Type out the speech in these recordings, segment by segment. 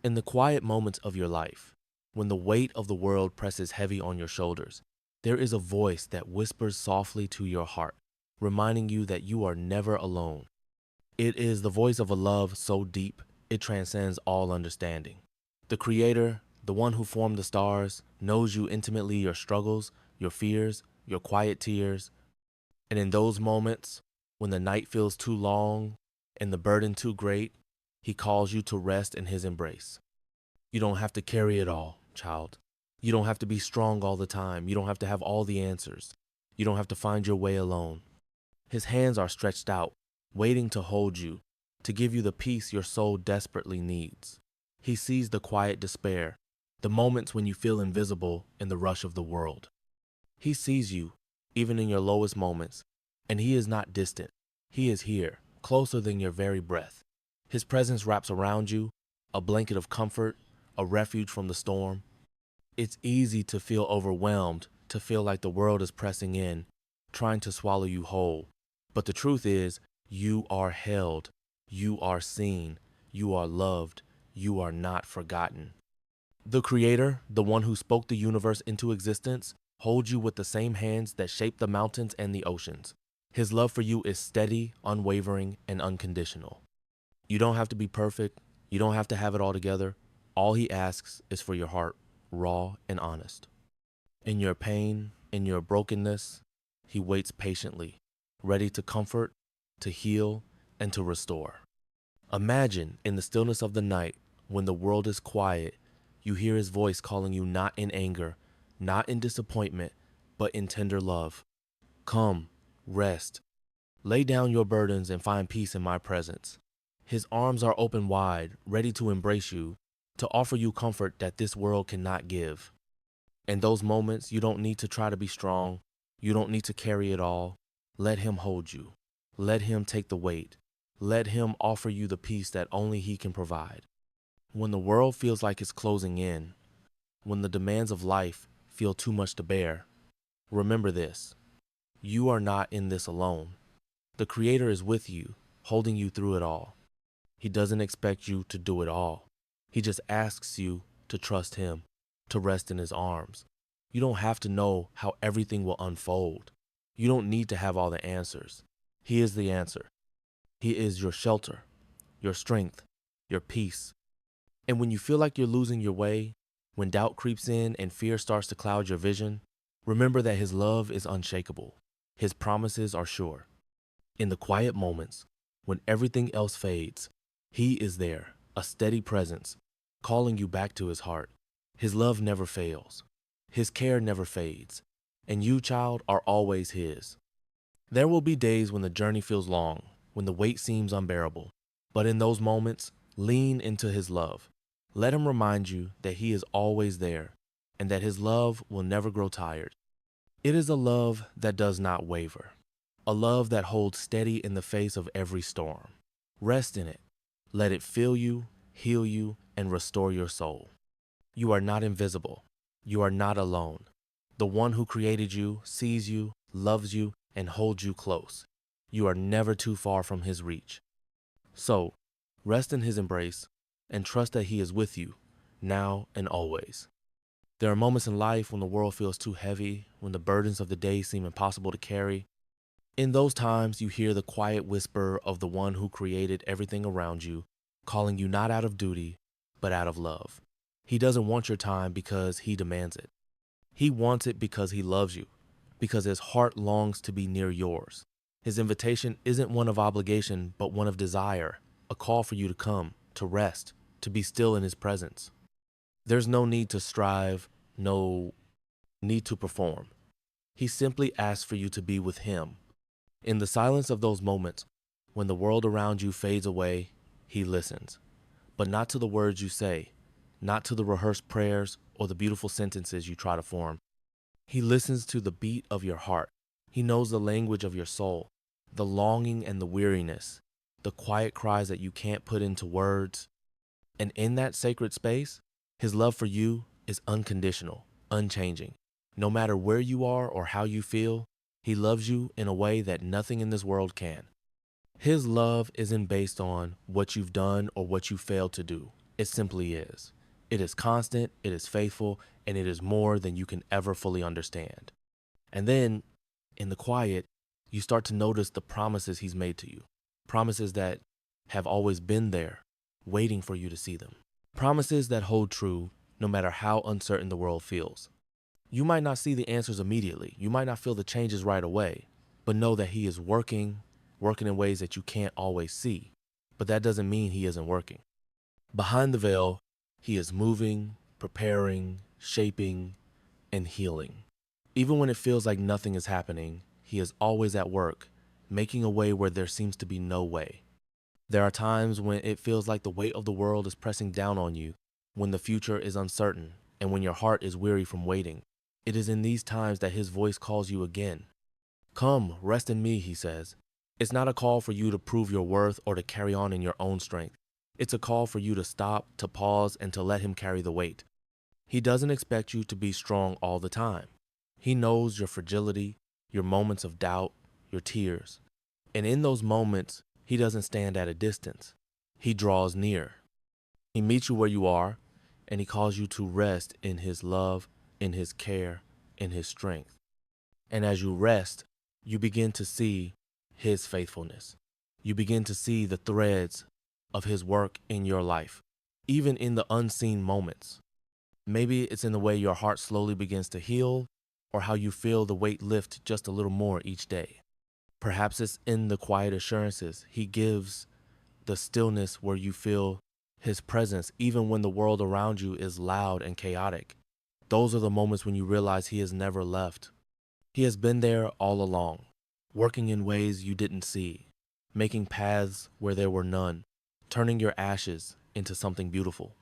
In the quiet moments of your life, when the weight of the world presses heavy on your shoulders, there is a voice that whispers softly to your heart, reminding you that you are never alone. It is the voice of a love so deep, it transcends all understanding. The Creator, the one who formed the stars, knows you intimately, your struggles, your fears, your quiet tears. And in those moments, when the night feels too long and the burden too great, He calls you to rest in His embrace. You don't have to carry it all, child. You don't have to be strong all the time. You don't have to have all the answers. You don't have to find your way alone. His hands are stretched out, waiting to hold you, to give you the peace your soul desperately needs. He sees the quiet despair, the moments when you feel invisible in the rush of the world. He sees you, even in your lowest moments, and He is not distant. He is here, closer than your very breath. His presence wraps around you, a blanket of comfort, a refuge from the storm. It's easy to feel overwhelmed, to feel like the world is pressing in, trying to swallow you whole. But the truth is, you are held, you are seen, you are loved, you are not forgotten. The Creator, the one who spoke the universe into existence, holds you with the same hands that shaped the mountains and the oceans. His love for you is steady, unwavering, and unconditional. You don't have to be perfect. You don't have to have it all together. All He asks is for your heart, raw and honest. In your pain, in your brokenness, He waits patiently, ready to comfort, to heal, and to restore. Imagine in the stillness of the night, when the world is quiet, you hear His voice calling you not in anger, not in disappointment, but in tender love. Come, rest. Lay down your burdens and find peace in my presence. His arms are open wide, ready to embrace you, to offer you comfort that this world cannot give. In those moments, you don't need to try to be strong. You don't need to carry it all. Let Him hold you. Let Him take the weight. Let Him offer you the peace that only He can provide. When the world feels like it's closing in, when the demands of life feel too much to bear, remember this: you are not in this alone. The Creator is with you, holding you through it all. He doesn't expect you to do it all. He just asks you to trust Him, to rest in His arms. You don't have to know how everything will unfold. You don't need to have all the answers. He is the answer. He is your shelter, your strength, your peace. And when you feel like you're losing your way, when doubt creeps in and fear starts to cloud your vision, remember that His love is unshakable. His promises are sure. In the quiet moments, when everything else fades, He is there, a steady presence, calling you back to His heart. His love never fails. His care never fades. And you, child, are always His. There will be days when the journey feels long, when the weight seems unbearable. But in those moments, lean into His love. Let Him remind you that He is always there and that His love will never grow tired. It is a love that does not waver, a love that holds steady in the face of every storm. Rest in it. Let it fill you, heal you, and restore your soul. You are not invisible. You are not alone. The one who created you sees you, loves you, and holds you close. You are never too far from His reach. So, rest in His embrace and trust that He is with you, now and always. There are moments in life when the world feels too heavy, when the burdens of the day seem impossible to carry. In those times, you hear the quiet whisper of the one who created everything around you, calling you not out of duty, but out of love. He doesn't want your time because He demands it. He wants it because He loves you, because His heart longs to be near yours. His invitation isn't one of obligation, but one of desire, a call for you to come, to rest, to be still in His presence. There's no need to strive, no need to perform. He simply asks for you to be with Him. In the silence of those moments, when the world around you fades away, He listens. But not to the words you say, not to the rehearsed prayers or the beautiful sentences you try to form. He listens to the beat of your heart. He knows the language of your soul, the longing and the weariness, the quiet cries that you can't put into words. And in that sacred space, His love for you is unconditional, unchanging. No matter where you are or how you feel, He loves you in a way that nothing in this world can. His love isn't based on what you've done or what you failed to do. It simply is. It is constant, it is faithful, and it is more than you can ever fully understand. And then, in the quiet, you start to notice the promises he's made to you. Promises that have always been there, waiting for you to see them. Promises that hold true no matter how uncertain the world feels. You might not see the answers immediately. You might not feel the changes right away, but know that he is working in ways that you can't always see. But that doesn't mean he isn't working. Behind the veil, he is moving, preparing, shaping, and healing. Even when it feels like nothing is happening, he is always at work, making a way where there seems to be no way. There are times when it feels like the weight of the world is pressing down on you, when the future is uncertain, and when your heart is weary from waiting. It is in these times that his voice calls you again. Come, rest in me, he says. It's not a call for you to prove your worth or to carry on in your own strength. It's a call for you to stop, to pause, and to let him carry the weight. He doesn't expect you to be strong all the time. He knows your fragility, your moments of doubt, your tears. And in those moments, he doesn't stand at a distance. He draws near. He meets you where you are, and he calls you to rest in his love, in his care, in his strength. And as you rest, you begin to see his faithfulness. You begin to see the threads of his work in your life, even in the unseen moments. Maybe it's in the way your heart slowly begins to heal, or how you feel the weight lift just a little more each day. Perhaps it's in the quiet assurances he gives, the stillness where you feel his presence even when the world around you is loud and chaotic. Those are the moments when you realize he has never left. He has been there all along, working in ways you didn't see, making paths where there were none, turning your ashes into something beautiful.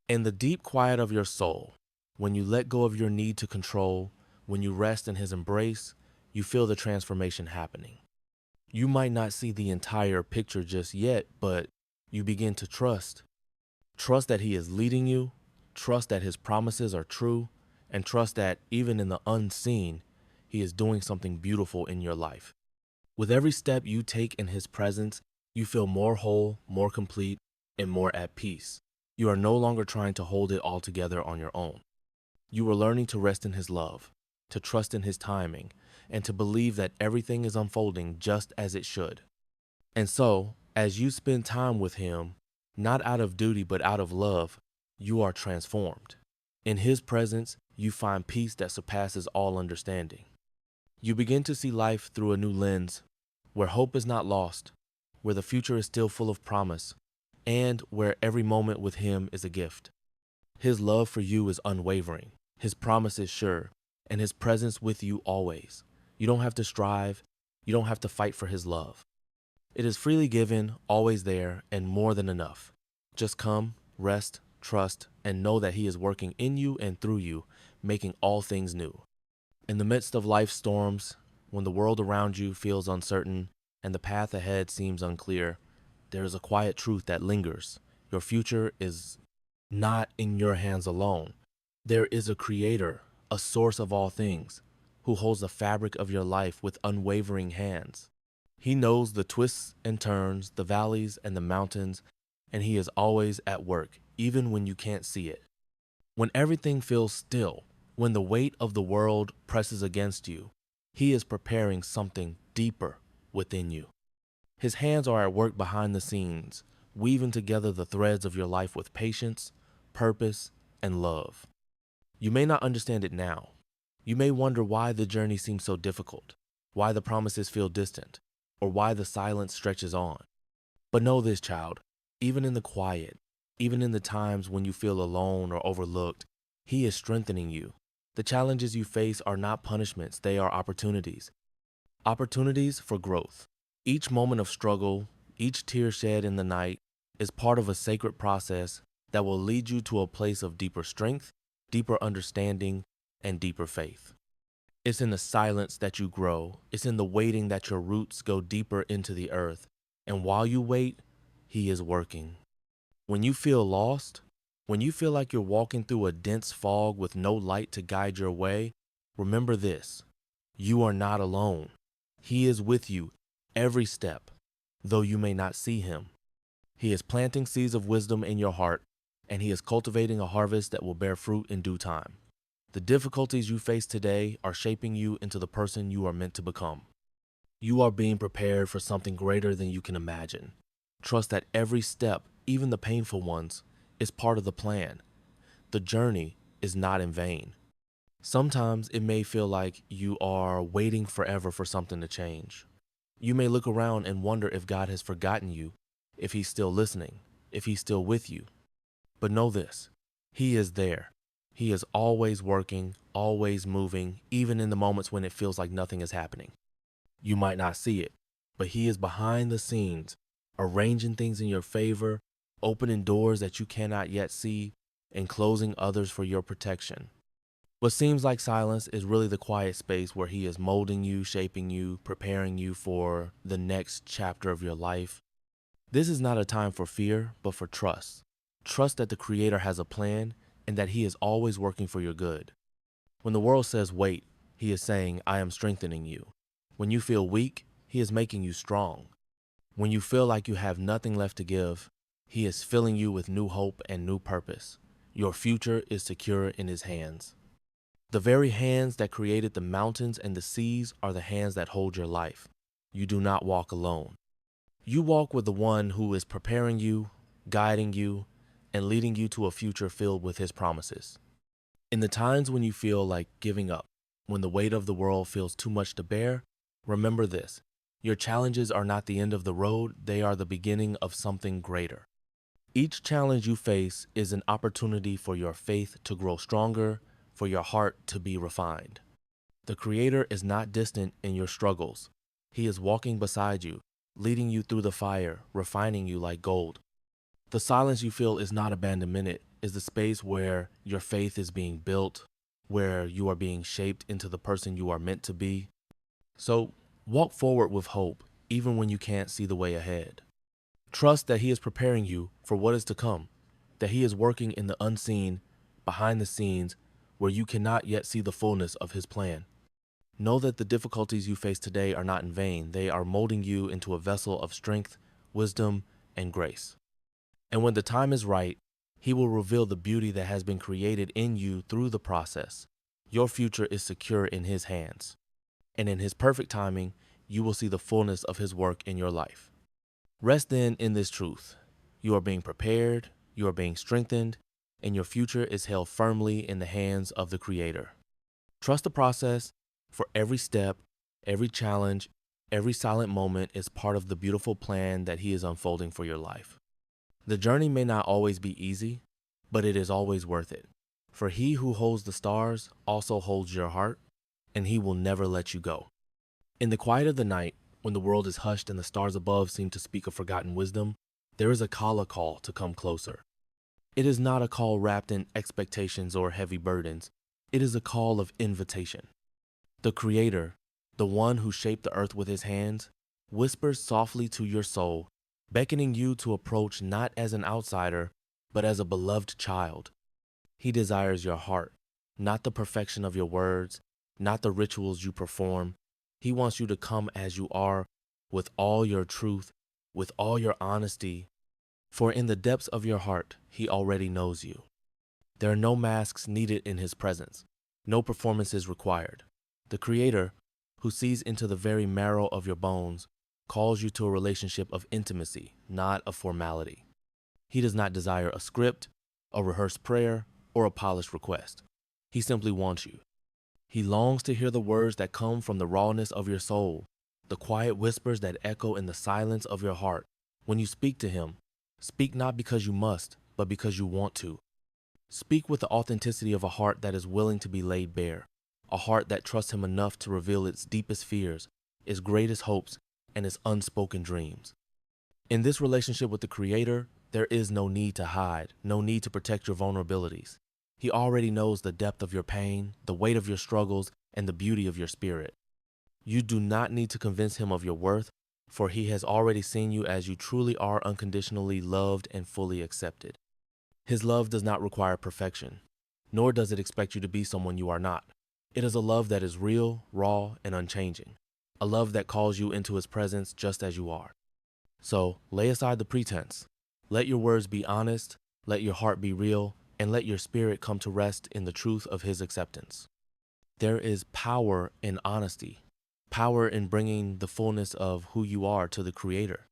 In the deep quiet of your soul, when you let go of your need to control, when you rest in his embrace, you feel the transformation happening. You might not see the entire picture just yet, but you begin to trust. Trust that he is leading you, trust that his promises are true, and trust that even in the unseen, he is doing something beautiful in your life. With every step you take in his presence, you feel more whole, more complete, and more at peace. You are no longer trying to hold it all together on your own. You are learning to rest in his love, to trust in his timing, and to believe that everything is unfolding just as it should. And so, as you spend time with him, not out of duty but out of love, you are transformed. In his presence, you find peace that surpasses all understanding. You begin to see life through a new lens, where hope is not lost, where the future is still full of promise, and where every moment with him is a gift. His love for you is unwavering, his promise is sure, and his presence with you always. You don't have to strive, you don't have to fight for his love. It is freely given, always there, and more than enough. Just come, rest, trust, and know that he is working in you and through you, making all things new. In the midst of life's storms, when the world around you feels uncertain and the path ahead seems unclear, there is a quiet truth that lingers. Your future is not in your hands alone. There is a creator, a source of all things, who holds the fabric of your life with unwavering hands. He knows the twists and turns, the valleys and the mountains, and he is always at work, even when you can't see it. When everything feels still, when the weight of the world presses against you, he is preparing something deeper within you. His hands are at work behind the scenes, weaving together the threads of your life with patience, purpose, and love. You may not understand it now. You may wonder why the journey seems so difficult, why the promises feel distant, or why the silence stretches on. But know this, child, even in the quiet, even in the times when you feel alone or overlooked, he is strengthening you. The challenges you face are not punishments, they are opportunities. Opportunities for growth. Each moment of struggle, each tear shed in the night, is part of a sacred process that will lead you to a place of deeper strength, deeper understanding, and deeper faith. It's in the silence that you grow. It's in the waiting that your roots go deeper into the earth. And while you wait, he is working. When you feel lost, when you feel like you're walking through a dense fog with no light to guide your way, remember this: you are not alone. He is with you every step, though you may not see him. He is planting seeds of wisdom in your heart, and he is cultivating a harvest that will bear fruit in due time. The difficulties you face today are shaping you into the person you are meant to become. You are being prepared for something greater than you can imagine. Trust that every step, even the painful ones, is part of the plan. The journey is not in vain. Sometimes it may feel like you are waiting forever for something to change. You may look around and wonder if God has forgotten you, if he's still listening, if he's still with you. But know this, he is there. He is always working, always moving, even in the moments when it feels like nothing is happening. You might not see it, but he is behind the scenes, arranging things in your favor, opening doors that you cannot yet see, and closing others for your protection. What seems like silence is really the quiet space where he is molding you, shaping you, preparing you for the next chapter of your life. This is not a time for fear, but for trust. Trust that the Creator has a plan and that he is always working for your good. When the world says wait, he is saying, I am strengthening you. When you feel weak, he is making you strong. When you feel like you have nothing left to give, he is filling you with new hope and new purpose. Your future is secure in his hands. The very hands that created the mountains and the seas are the hands that hold your life. You do not walk alone. You walk with the one who is preparing you, guiding you, and leading you to a future filled with his promises. In the times when you feel like giving up, when the weight of the world feels too much to bear, remember this. Your challenges are not the end of the road, they are the beginning of something greater. Each challenge you face is an opportunity for your faith to grow stronger, for your heart to be refined. The Creator is not distant in your struggles. He is walking beside you, leading you through the fire, refining you like gold. The silence you feel is not abandonment, it is the space where your faith is being built, where you are being shaped into the person you are meant to be. So walk forward with hope, even when you can't see the way ahead. Trust that he is preparing you for what is to come, that he is working in the unseen, behind the scenes, where you cannot yet see the fullness of his plan. Know that the difficulties you face today are not in vain. They are molding you into a vessel of strength, wisdom, and grace. And when the time is right, he will reveal the beauty that has been created in you through the process. Your future is secure in his hands. And in his perfect timing, you will see the fullness of his work in your life. Rest then in this truth. You are being prepared, you are being strengthened, and your future is held firmly in the hands of the Creator. Trust the process, for every step, every challenge, every silent moment is part of the beautiful plan that he is unfolding for your life. The journey may not always be easy, but it is always worth it. For he who holds the stars also holds your heart, and he will never let you go. In the quiet of the night, when the world is hushed and the stars above seem to speak of forgotten wisdom, there is a call to come closer. It is not a call wrapped in expectations or heavy burdens. It is a call of invitation. The Creator, the one who shaped the earth with his hands, whispers softly to your soul, beckoning you to approach not as an outsider, but as a beloved child. He desires your heart, not the perfection of your words, not the rituals you perform. He wants you to come as you are, with all your truth, with all your honesty, for in the depths of your heart, he already knows you. There are no masks needed in his presence, no performances required. The Creator, who sees into the very marrow of your bones, calls you to a relationship of intimacy, not of formality. He does not desire a script, a rehearsed prayer, or a polished request. He simply wants you. He longs to hear the words that come from the rawness of your soul, the quiet whispers that echo in the silence of your heart. When you speak to him, speak not because you must, but because you want to. Speak with the authenticity of a heart that is willing to be laid bare, a heart that trusts him enough to reveal its deepest fears, its greatest hopes, and its unspoken dreams. In this relationship with the Creator, there is no need to hide, no need to protect your vulnerabilities. He already knows the depth of your pain, the weight of your struggles, and the beauty of your spirit. You do not need to convince him of your worth, for he has already seen you as you truly are, unconditionally loved and fully accepted. His love does not require perfection, nor does it expect you to be someone you are not. It is a love that is real, raw, and unchanging, a love that calls you into his presence just as you are. So lay aside the pretense. Let your words be honest. Let your heart be real, and let your spirit come to rest in the truth of His acceptance. There is power in honesty, power in bringing the fullness of who you are to the Creator.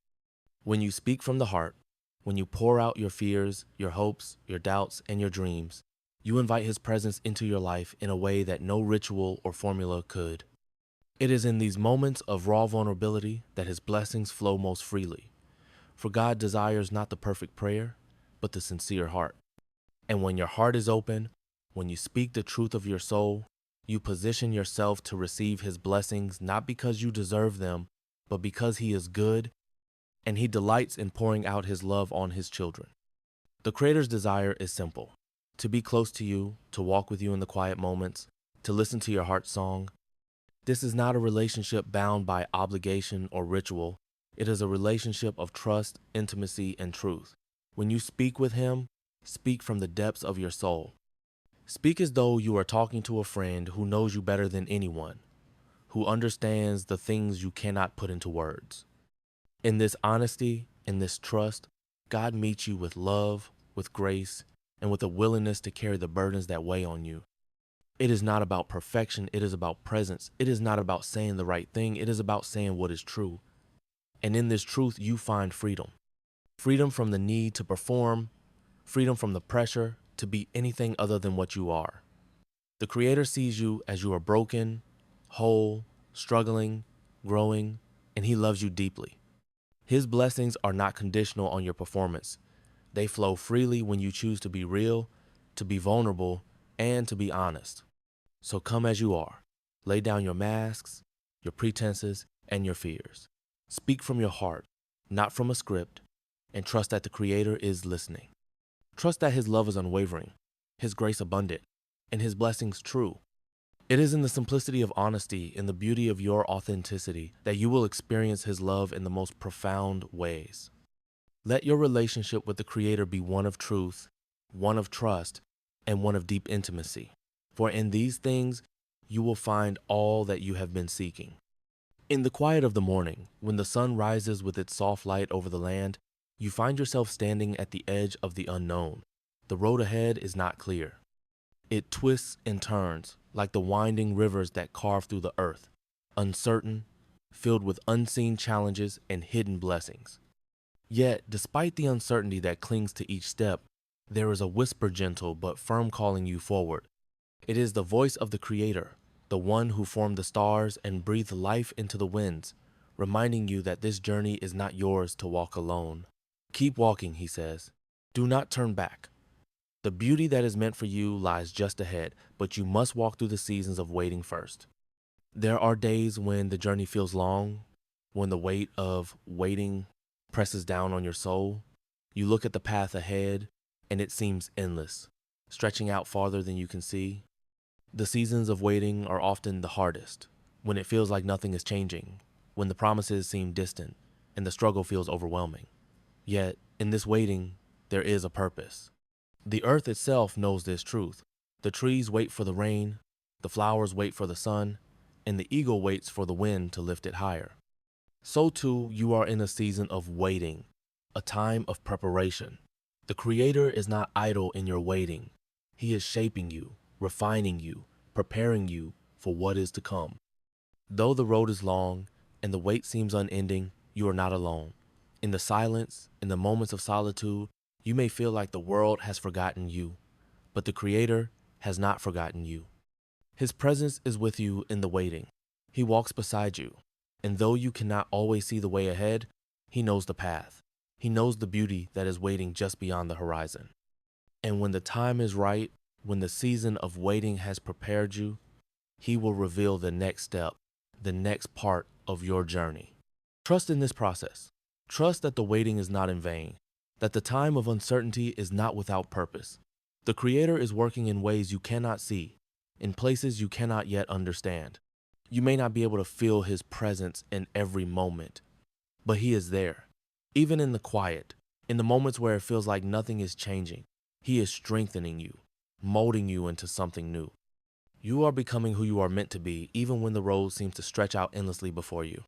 When you speak from the heart, when you pour out your fears, your hopes, your doubts, and your dreams, you invite His presence into your life in a way that no ritual or formula could. It is in these moments of raw vulnerability that His blessings flow most freely. For God desires not the perfect prayer, but the sincere heart. And when your heart is open, when you speak the truth of your soul, you position yourself to receive His blessings not because you deserve them, but because He is good and He delights in pouring out His love on His children. The Creator's desire is simple: to be close to you, to walk with you in the quiet moments, to listen to your heart song. This is not a relationship bound by obligation or ritual. It is a relationship of trust, intimacy, and truth. When you speak with Him, speak from the depths of your soul. Speak as though you are talking to a friend who knows you better than anyone, who understands the things you cannot put into words. In this honesty, in this trust, God meets you with love, with grace, and with a willingness to carry the burdens that weigh on you. It is not about perfection, it is about presence. It is not about saying the right thing, it is about saying what is true. And in this truth, you find freedom. Freedom from the need to perform, freedom from the pressure to be anything other than what you are. The Creator sees you as you are broken, whole, struggling, growing, and He loves you deeply. His blessings are not conditional on your performance. They flow freely when you choose to be real, to be vulnerable, and to be honest. So come as you are. Lay down your masks, your pretenses, and your fears. Speak from your heart, not from a script, and trust that the Creator is listening. Trust that His love is unwavering, His grace abundant, and His blessings true. It is in the simplicity of honesty, in the beauty of your authenticity, that you will experience His love in the most profound ways. Let your relationship with the Creator be one of truth, one of trust, and one of deep intimacy. For in these things, you will find all that you have been seeking. In the quiet of the morning, when the sun rises with its soft light over the land, you find yourself standing at the edge of the unknown. The road ahead is not clear. It twists and turns like the winding rivers that carve through the earth, uncertain, filled with unseen challenges and hidden blessings. Yet, despite the uncertainty that clings to each step, there is a whisper gentle but firm calling you forward. It is the voice of the Creator, the one who formed the stars and breathed life into the winds, reminding you that this journey is not yours to walk alone. Keep walking, He says. Do not turn back. The beauty that is meant for you lies just ahead, but you must walk through the seasons of waiting first. There are days when the journey feels long, when the weight of waiting presses down on your soul. You look at the path ahead, and it seems endless, stretching out farther than you can see. The seasons of waiting are often the hardest, when it feels like nothing is changing, when the promises seem distant, and the struggle feels overwhelming. Yet, in this waiting, there is a purpose. The earth itself knows this truth. The trees wait for the rain, the flowers wait for the sun, and the eagle waits for the wind to lift it higher. So too, you are in a season of waiting, a time of preparation. The Creator is not idle in your waiting. He is shaping you, refining you, preparing you for what is to come. Though the road is long and the wait seems unending, you are not alone. In the silence, in the moments of solitude, you may feel like the world has forgotten you, but the Creator has not forgotten you. His presence is with you in the waiting. He walks beside you, and though you cannot always see the way ahead, He knows the path. He knows the beauty that is waiting just beyond the horizon. And when the time is right, when the season of waiting has prepared you, He will reveal the next step, the next part of your journey. Trust in this process. Trust that the waiting is not in vain, that the time of uncertainty is not without purpose. The Creator is working in ways you cannot see, in places you cannot yet understand. You may not be able to feel His presence in every moment, but He is there. Even in the quiet, in the moments where it feels like nothing is changing, He is strengthening you, molding you into something new. You are becoming who you are meant to be, even when the road seems to stretch out endlessly before you.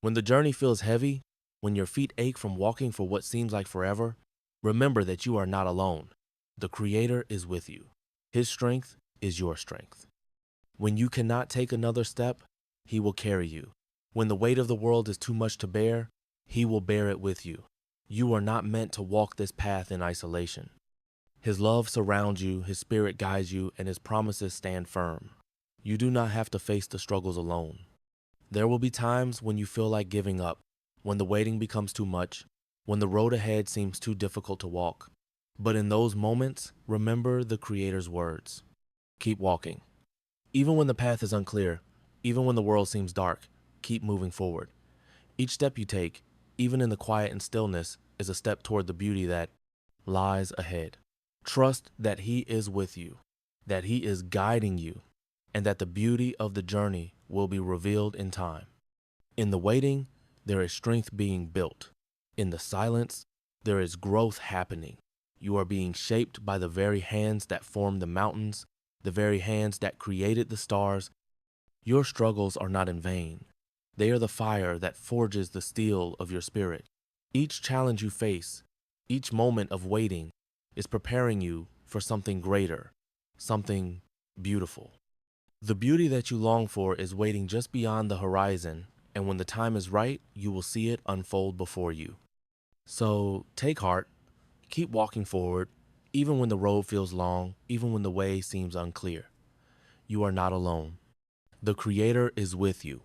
When the journey feels heavy, when your feet ache from walking for what seems like forever, Remember that you are not alone. The Creator is with you. His strength is your strength. When you cannot take another step, He will carry you. When the weight of the world is too much to bear, He will bear it with you. You are not meant to walk this path in isolation. His love surrounds you, His Spirit guides you, and His promises stand firm. You do not have to face the struggles alone. There will be times when you feel like giving up, when the waiting becomes too much, when the road ahead seems too difficult to walk. But in those moments, remember the Creator's words. Keep walking. Even when the path is unclear, even when the world seems dark, keep moving forward. Each step you take, even in the quiet and stillness, is a step toward the beauty that lies ahead. Trust that He is with you, that He is guiding you, and that the beauty of the journey will be revealed in time. In the waiting, there is strength being built. In the silence, there is growth happening. You are being shaped by the very hands that formed the mountains, the very hands that created the stars. Your struggles are not in vain. They are the fire that forges the steel of your spirit. Each challenge you face, each moment of waiting, is preparing you for something greater, something beautiful. The beauty that you long for is waiting just beyond the horizon, and when the time is right, you will see it unfold before you. So take heart, keep walking forward, even when the road feels long, even when the way seems unclear. You are not alone. The Creator is with you,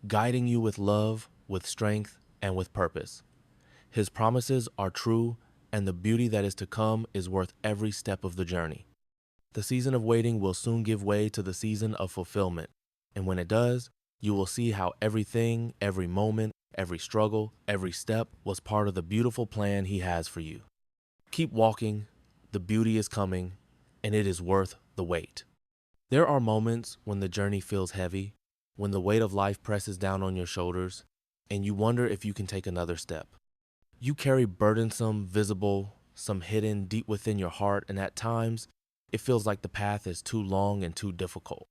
guiding you with love, with strength, and with purpose. His promises are true, and the beauty that is to come is worth every step of the journey. The season of waiting will soon give way to the season of fulfillment, and when it does, you will see how everything, every moment, every struggle, every step was part of the beautiful plan He has for you. Keep walking, the beauty is coming, and it is worth the wait. There are moments when the journey feels heavy, when the weight of life presses down on your shoulders, and you wonder if you can take another step. You carry burdensome, visible, some hidden deep within your heart, and at times, it feels like the path is too long and too difficult.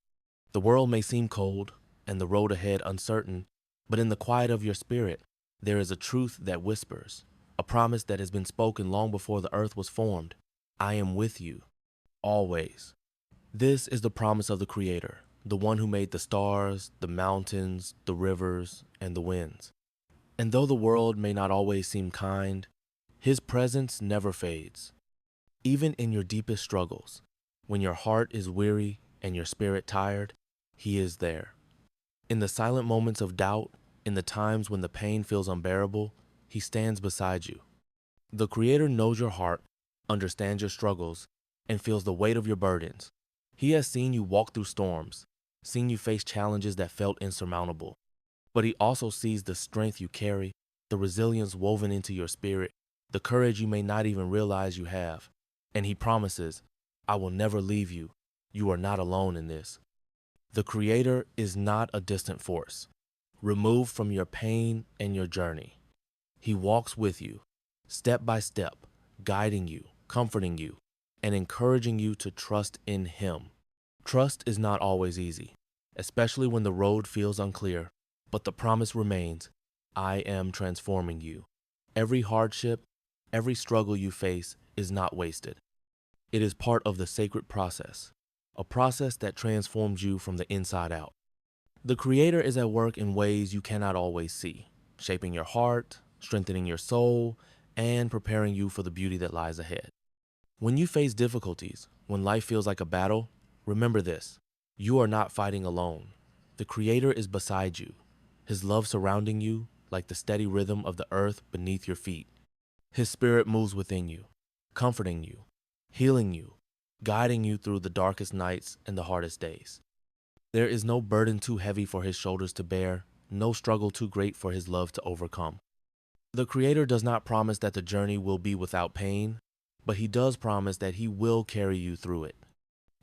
The world may seem cold, and the road ahead uncertain, but in the quiet of your spirit, there is a truth that whispers, a promise that has been spoken long before the earth was formed. I am with you, always. This is the promise of the Creator, the one who made the stars, the mountains, the rivers, and the winds. And though the world may not always seem kind, His presence never fades. Even in your deepest struggles, when your heart is weary and your spirit tired, He is there. In the silent moments of doubt, in the times when the pain feels unbearable, He stands beside you. The Creator knows your heart, understands your struggles, and feels the weight of your burdens. He has seen you walk through storms, seen you face challenges that felt insurmountable. But He also sees the strength you carry, the resilience woven into your spirit, the courage you may not even realize you have. And He promises, I will never leave you. You are not alone in this. The Creator is not a distant force, removed from your pain and your journey. He walks with you, step by step, guiding you, comforting you, and encouraging you to trust in Him. Trust is not always easy, especially when the road feels unclear, but the promise remains, I am transforming you. Every hardship, every struggle you face is not wasted. It is part of the sacred process, a process that transforms you from the inside out. The Creator is at work in ways you cannot always see, shaping your heart, strengthening your soul, and preparing you for the beauty that lies ahead. When you face difficulties, when life feels like a battle, remember this: you are not fighting alone. The Creator is beside you, His love surrounding you like the steady rhythm of the earth beneath your feet. His Spirit moves within you, comforting you, healing you, guiding you through the darkest nights and the hardest days. There is no burden too heavy for His shoulders to bear, no struggle too great for His love to overcome. The Creator does not promise that the journey will be without pain, but He does promise that He will carry you through it.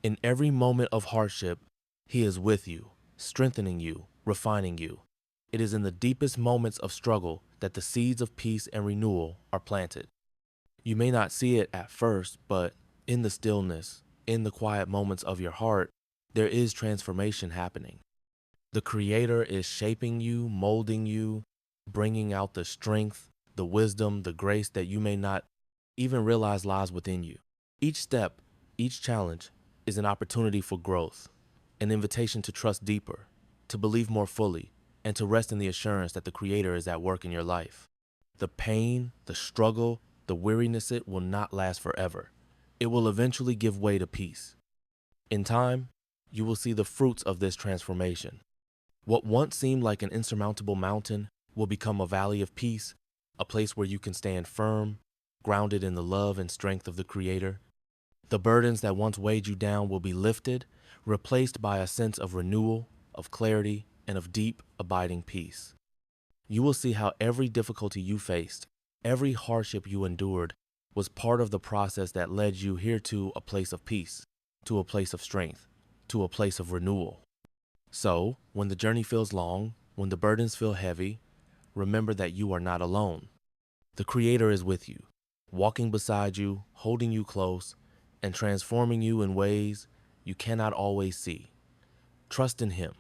In every moment of hardship, He is with you, strengthening you, refining you. It is in the deepest moments of struggle that the seeds of peace and renewal are planted. You may not see it at first, but in the stillness, in the quiet moments of your heart, there is transformation happening. The Creator is shaping you, molding you, bringing out the strength, the wisdom, the grace that you may not even realize lies within you. Each step, each challenge is an opportunity for growth, an invitation to trust deeper, to believe more fully, and to rest in the assurance that the Creator is at work in your life. The pain, the struggle, the weariness, it will not last forever. It will eventually give way to peace. In time, you will see the fruits of this transformation. What once seemed like an insurmountable mountain will become a valley of peace, a place where you can stand firm, grounded in the love and strength of the Creator. The burdens that once weighed you down will be lifted, replaced by a sense of renewal, of clarity, and of deep, abiding peace. You will see how every difficulty you faced, every hardship you endured, was part of the process that led you here to a place of peace, to a place of strength, to a place of renewal. So, when the journey feels long, when the burdens feel heavy, remember that you are not alone. The Creator is with you, walking beside you, holding you close, and transforming you in ways you cannot always see. Trust in Him.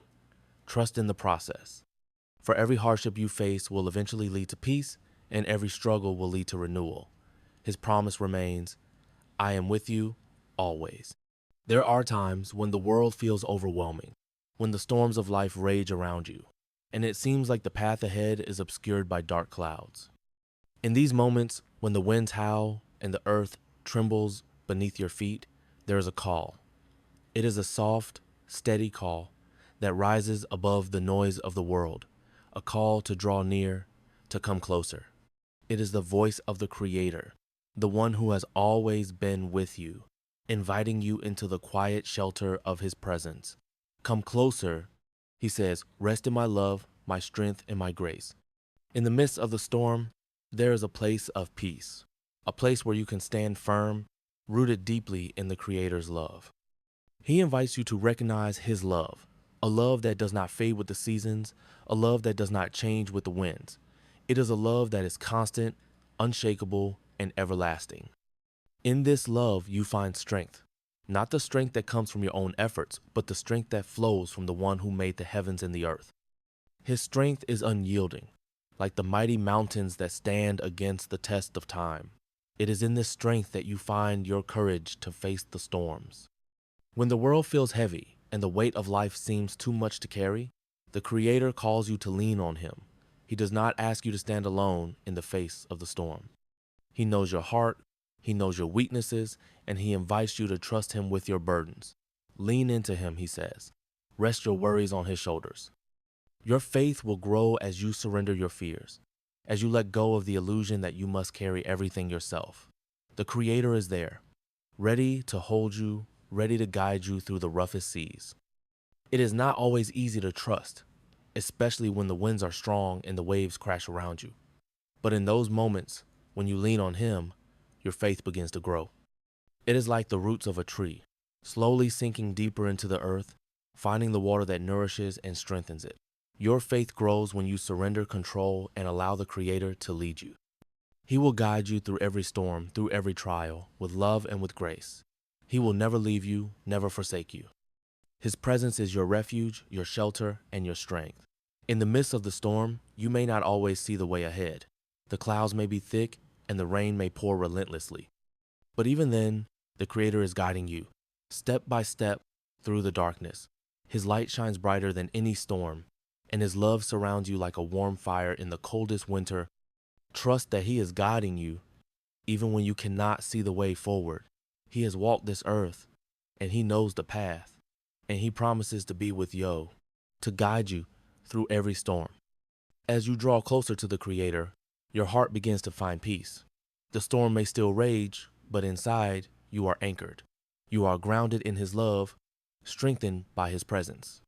Trust in the process. For every hardship you face will eventually lead to peace, and every struggle will lead to renewal. His promise remains, I am with you always. There are times when the world feels overwhelming, when the storms of life rage around you, and it seems like the path ahead is obscured by dark clouds. In these moments, when the winds howl and the earth trembles beneath your feet, there is a call. It is a soft, steady call that rises above the noise of the world, a call to draw near, to come closer. It is the voice of the Creator, the one who has always been with you, inviting you into the quiet shelter of His presence. Come closer, He says, rest in my love, my strength, and my grace. In the midst of the storm, there is a place of peace, a place where you can stand firm, rooted deeply in the Creator's love. He invites you to recognize His love, a love that does not fade with the seasons, a love that does not change with the winds. It is a love that is constant, unshakable, and everlasting. In this love, you find strength, not the strength that comes from your own efforts, but the strength that flows from the one who made the heavens and the earth. His strength is unyielding, like the mighty mountains that stand against the test of time. It is in this strength that you find your courage to face the storms. When the world feels heavy and the weight of life seems too much to carry, the Creator calls you to lean on Him. He does not ask you to stand alone in the face of the storm. He knows your heart, He knows your weaknesses, and He invites you to trust Him with your burdens. Lean into Him, He says. Rest your worries on His shoulders. Your faith will grow as you surrender your fears, as you let go of the illusion that you must carry everything yourself. The Creator is there, ready to hold you, ready to guide you through the roughest seas. It is not always easy to trust, especially when the winds are strong and the waves crash around you. But in those moments, when you lean on Him, your faith begins to grow. It is like the roots of a tree, slowly sinking deeper into the earth, finding the water that nourishes and strengthens it. Your faith grows when you surrender control and allow the Creator to lead you. He will guide you through every storm, through every trial, with love and with grace. He will never leave you, never forsake you. His presence is your refuge, your shelter, and your strength. In the midst of the storm, you may not always see the way ahead. The clouds may be thick and the rain may pour relentlessly. But even then, the Creator is guiding you, step by step, through the darkness. His light shines brighter than any storm, and His love surrounds you like a warm fire in the coldest winter. Trust that He is guiding you, even when you cannot see the way forward. He has walked this earth, and He knows the path, and He promises to be with you, to guide you through every storm. As you draw closer to the Creator, your heart begins to find peace. The storm may still rage, but inside, you are anchored. You are grounded in His love, strengthened by His presence.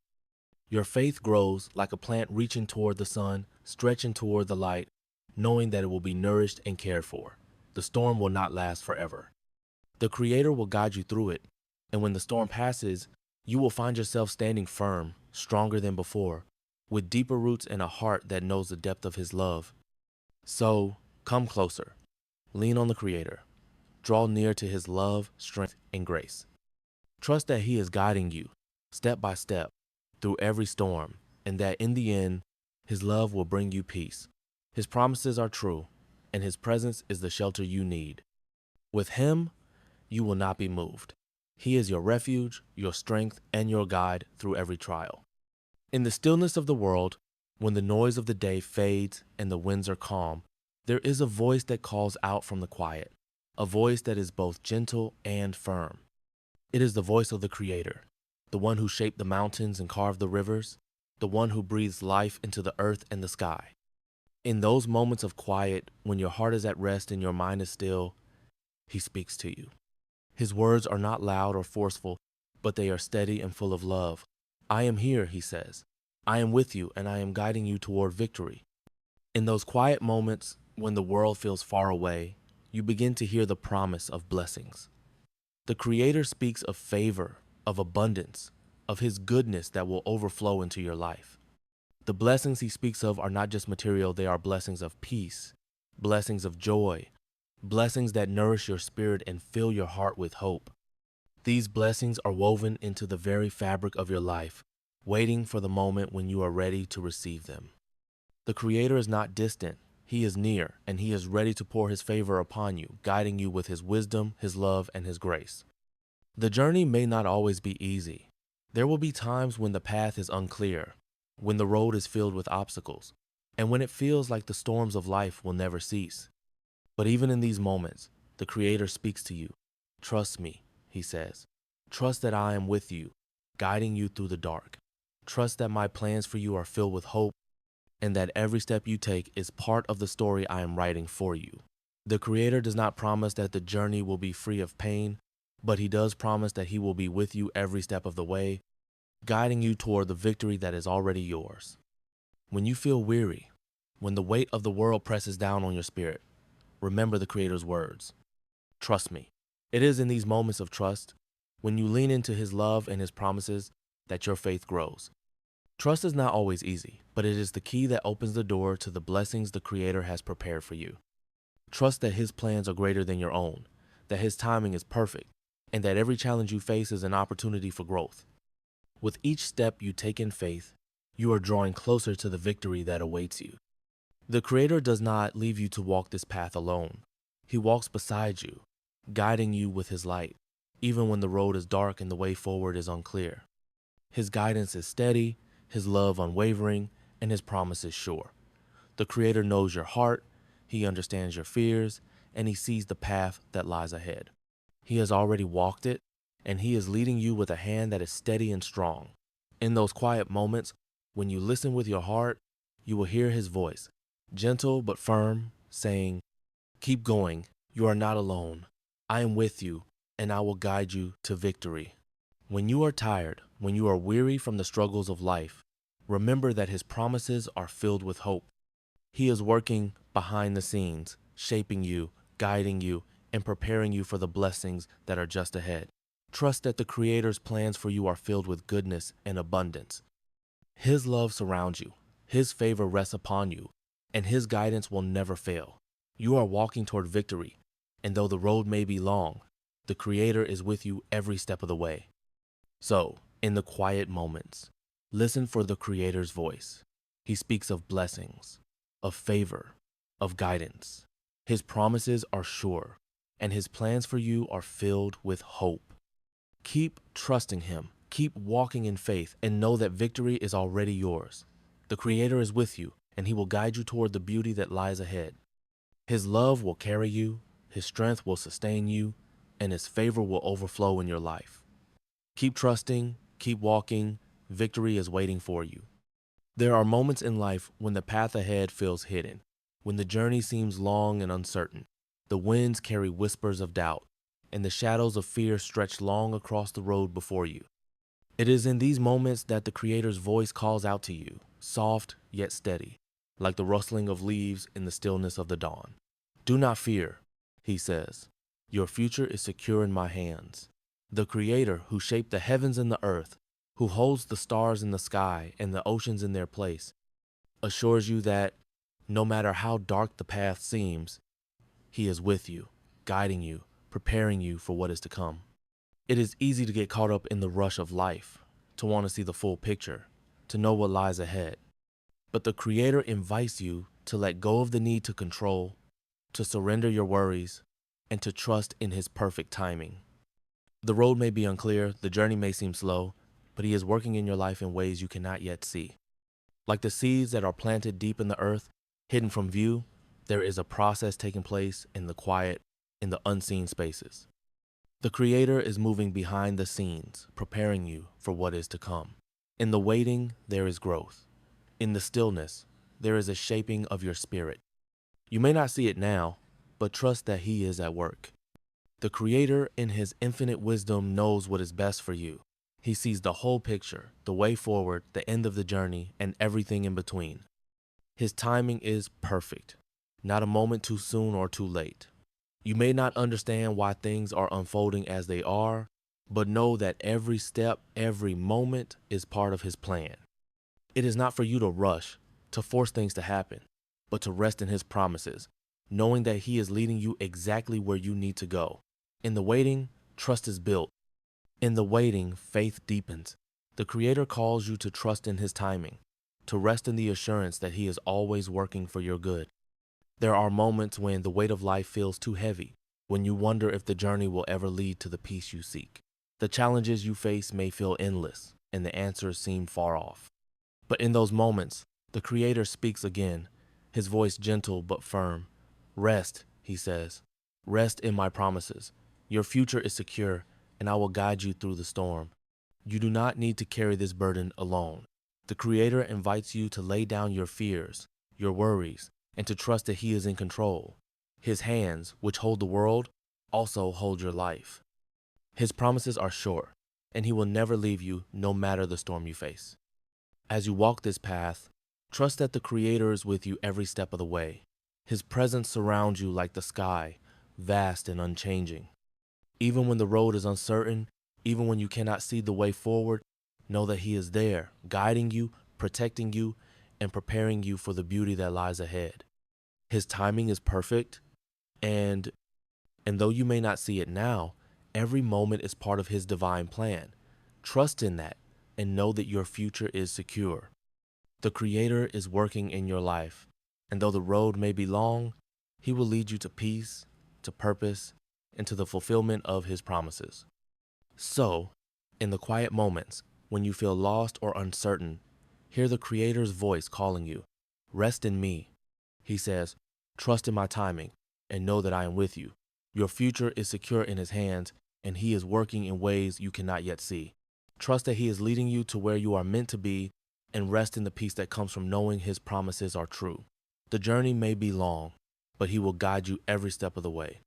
Your faith grows like a plant reaching toward the sun, stretching toward the light, knowing that it will be nourished and cared for. The storm will not last forever. The Creator will guide you through it, and when the storm passes, you will find yourself standing firm, stronger than before, with deeper roots and a heart that knows the depth of His love. So, come closer. Lean on the Creator. Draw near to His love, strength, and grace. Trust that He is guiding you, step by step, through every storm, and that in the end, His love will bring you peace. His promises are true, and His presence is the shelter you need. With him, you will not be moved. He is your refuge, your strength, and your guide through every trial. In the stillness of the world, when the noise of the day fades and the winds are calm, there is a voice that calls out from the quiet, a voice that is both gentle and firm. It is the voice of the Creator, the one who shaped the mountains and carved the rivers, the one who breathes life into the earth and the sky. In those moments of quiet, when your heart is at rest and your mind is still, He speaks to you. His words are not loud or forceful, but they are steady and full of love. I am here, He says. I am with you, and I am guiding you toward victory. In those quiet moments, when the world feels far away, you begin to hear the promise of blessings. The Creator speaks of favor, of abundance, of His goodness that will overflow into your life. The blessings He speaks of are not just material, they are blessings of peace, blessings of joy, blessings that nourish your spirit and fill your heart with hope. These blessings are woven into the very fabric of your life, waiting for the moment when you are ready to receive them. The Creator is not distant. He is near, and He is ready to pour His favor upon you, guiding you with His wisdom, His love, and His grace. The journey may not always be easy. There will be times when the path is unclear, when the road is filled with obstacles, and when it feels like the storms of life will never cease. But even in these moments, the Creator speaks to you. Trust me, He says. Trust that I am with you, guiding you through the dark. Trust that my plans for you are filled with hope, and that every step you take is part of the story I am writing for you. The Creator does not promise that the journey will be free of pain, but He does promise that He will be with you every step of the way, guiding you toward the victory that is already yours. When you feel weary, when the weight of the world presses down on your spirit, remember the Creator's words. Trust me. It is in these moments of trust, when you lean into His love and His promises, that your faith grows. Trust is not always easy, but it is the key that opens the door to the blessings the Creator has prepared for you. Trust that His plans are greater than your own, that His timing is perfect, and that every challenge you face is an opportunity for growth. With each step you take in faith, you are drawing closer to the victory that awaits you. The Creator does not leave you to walk this path alone. He walks beside you, guiding you with His light, even when the road is dark and the way forward is unclear. His guidance is steady, His love unwavering, and His promise is sure. The Creator knows your heart, He understands your fears, and He sees the path that lies ahead. He has already walked it, and He is leading you with a hand that is steady and strong. In those quiet moments, when you listen with your heart, you will hear His voice, gentle but firm, saying, "Keep going, you are not alone. I am with you, and I will guide you to victory." When you are tired, when you are weary from the struggles of life, remember that His promises are filled with hope. He is working behind the scenes, shaping you, guiding you, and preparing you for the blessings that are just ahead. Trust that the Creator's plans for you are filled with goodness and abundance. His love surrounds you, His favor rests upon you, and His guidance will never fail. You are walking toward victory, and though the road may be long, the Creator is with you every step of the way. So, in the quiet moments, listen for the Creator's voice. He speaks of blessings, of favor, of guidance. His promises are sure, and His plans for you are filled with hope. Keep trusting Him, keep walking in faith, and know that victory is already yours. The Creator is with you, and He will guide you toward the beauty that lies ahead. His love will carry you, His strength will sustain you, and His favor will overflow in your life. Keep trusting, keep walking, victory is waiting for you. There are moments in life when the path ahead feels hidden, when the journey seems long and uncertain. The winds carry whispers of doubt, and the shadows of fear stretch long across the road before you. It is in these moments that the Creator's voice calls out to you, soft yet steady, like the rustling of leaves in the stillness of the dawn. Do not fear, He says. Your future is secure in my hands. The Creator who shaped the heavens and the earth, who holds the stars in the sky and the oceans in their place, assures you that no matter how dark the path seems, He is with you, guiding you, preparing you for what is to come. It is easy to get caught up in the rush of life, to want to see the full picture, to know what lies ahead. But the Creator invites you to let go of the need to control, to surrender your worries, and to trust in his perfect timing. The road may be unclear, the journey may seem slow, but he is working in your life in ways you cannot yet see. Like the seeds that are planted deep in the earth, hidden from view, there is a process taking place in the quiet, in the unseen spaces. The Creator is moving behind the scenes, preparing you for what is to come. In the waiting, there is growth. In the stillness, there is a shaping of your spirit. You may not see it now, but trust that He is at work. The Creator, in His infinite wisdom, knows what is best for you. He sees the whole picture, the way forward, the end of the journey, and everything in between. His timing is perfect, not a moment too soon or too late. You may not understand why things are unfolding as they are, but know that every step, every moment is part of His plan. It is not for you to rush, to force things to happen, but to rest in His promises, knowing that He is leading you exactly where you need to go. In the waiting, trust is built. In the waiting, faith deepens. The Creator calls you to trust in His timing, to rest in the assurance that He is always working for your good. There are moments when the weight of life feels too heavy, when you wonder if the journey will ever lead to the peace you seek. The challenges you face may feel endless, and the answers seem far off. But in those moments, the Creator speaks again, His voice gentle but firm. Rest, He says. Rest in my promises. Your future is secure, and I will guide you through the storm. You do not need to carry this burden alone. The Creator invites you to lay down your fears, your worries, and to trust that He is in control. His hands, which hold the world, also hold your life. His promises are sure, and He will never leave you no matter the storm you face. As you walk this path, trust that the Creator is with you every step of the way. His presence surrounds you like the sky, vast and unchanging. Even when the road is uncertain, even when you cannot see the way forward, know that He is there, guiding you, protecting you, and preparing you for the beauty that lies ahead. His timing is perfect, and though you may not see it now, every moment is part of His divine plan. Trust in that and know that your future is secure. The Creator is working in your life, and though the road may be long, He will lead you to peace, to purpose, and to the fulfillment of His promises. So, in the quiet moments, when you feel lost or uncertain, hear the Creator's voice calling you. Rest in me. He says, trust in my timing and know that I am with you. Your future is secure in His hands, and He is working in ways you cannot yet see. Trust that He is leading you to where you are meant to be, and rest in the peace that comes from knowing His promises are true. The journey may be long, but He will guide you every step of the way.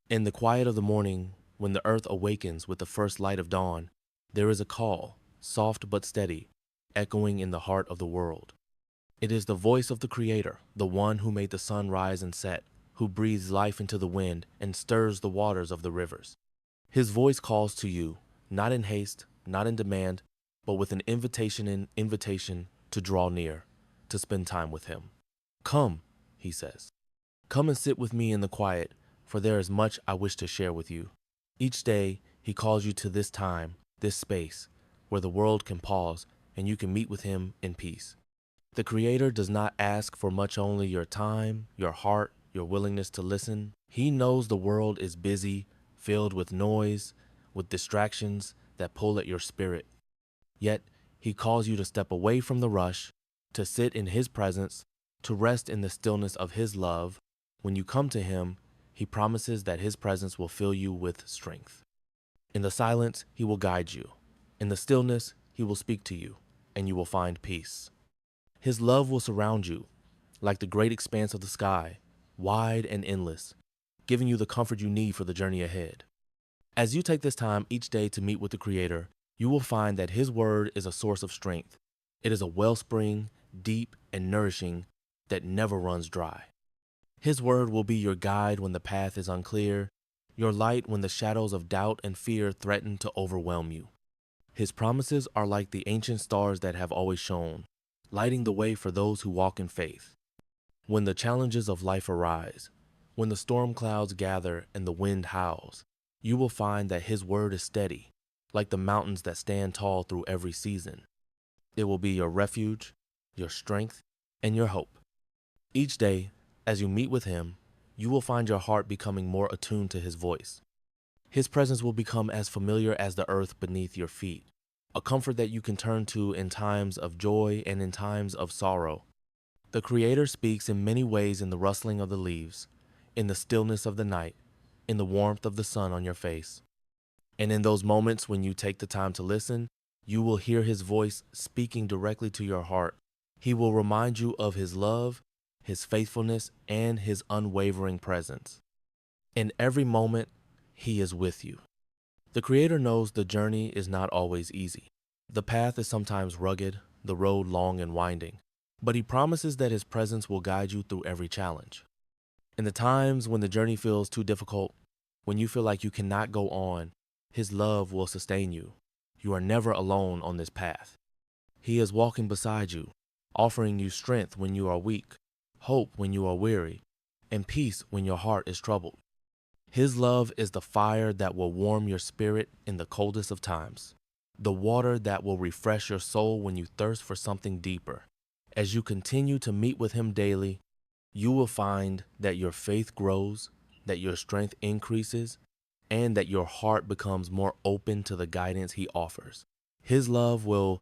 In the quiet of the morning, when the earth awakens with the first light of dawn, there is a call, soft but steady, echoing in the heart of the world. It is the voice of the Creator, the one who made the sun rise and set, who breathes life into the wind and stirs the waters of the rivers. His voice calls to you, not in haste, not in demand, but with an invitation to draw near, to spend time with Him. Come, He says. Come and sit with me in the quiet, for there is much I wish to share with you. Each day, He calls you to this time, this space, where the world can pause and you can meet with Him in peace. The Creator does not ask for much, only your time, your heart, your willingness to listen. He knows the world is busy, filled with noise, with distractions that pull at your spirit. Yet, He calls you to step away from the rush, to sit in His presence, to rest in the stillness of His love. When you come to Him, He promises that His presence will fill you with strength. In the silence, He will guide you. In the stillness, He will speak to you, and you will find peace. His love will surround you, like the great expanse of the sky, wide and endless, giving you the comfort you need for the journey ahead. As you take this time each day to meet with the Creator, you will find that His word is a source of strength. It is a wellspring, deep and nourishing, that never runs dry. His word will be your guide when the path is unclear, your light when the shadows of doubt and fear threaten to overwhelm you. His promises are like the ancient stars that have always shone, lighting the way for those who walk in faith. When the challenges of life arise, when the storm clouds gather and the wind howls, you will find that His word is steady, like the mountains that stand tall through every season. It will be your refuge, your strength, and your hope. Each day, as you meet with Him, you will find your heart becoming more attuned to His voice. His presence will become as familiar as the earth beneath your feet, a comfort that you can turn to in times of joy and in times of sorrow. The Creator speaks in many ways: in the rustling of the leaves, in the stillness of the night, in the warmth of the sun on your face. And in those moments when you take the time to listen, you will hear His voice speaking directly to your heart. He will remind you of His love, His faithfulness, and His unwavering presence. In every moment, He is with you. The Creator knows the journey is not always easy. The path is sometimes rugged, the road long and winding, but He promises that His presence will guide you through every challenge. In the times when the journey feels too difficult, when you feel like you cannot go on, His love will sustain you. You are never alone on this path. He is walking beside you, offering you strength when you are weak, hope when you are weary, and peace when your heart is troubled. His love is the fire that will warm your spirit in the coldest of times, the water that will refresh your soul when you thirst for something deeper. As you continue to meet with Him daily, you will find that your faith grows, that your strength increases, and that your heart becomes more open to the guidance He offers. His love will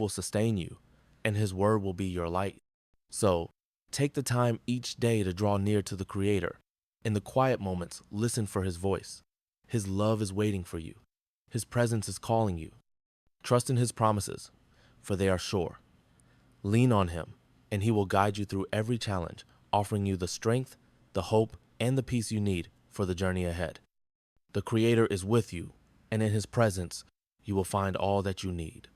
sustain you, and His word will be your light. So, take the time each day to draw near to the Creator. In the quiet moments, listen for His voice. His love is waiting for you. His presence is calling you. Trust in His promises, for they are sure. Lean on Him, and He will guide you through every challenge, offering you the strength, the hope, and the peace you need for the journey ahead. The Creator is with you, and in His presence, you will find all that you need.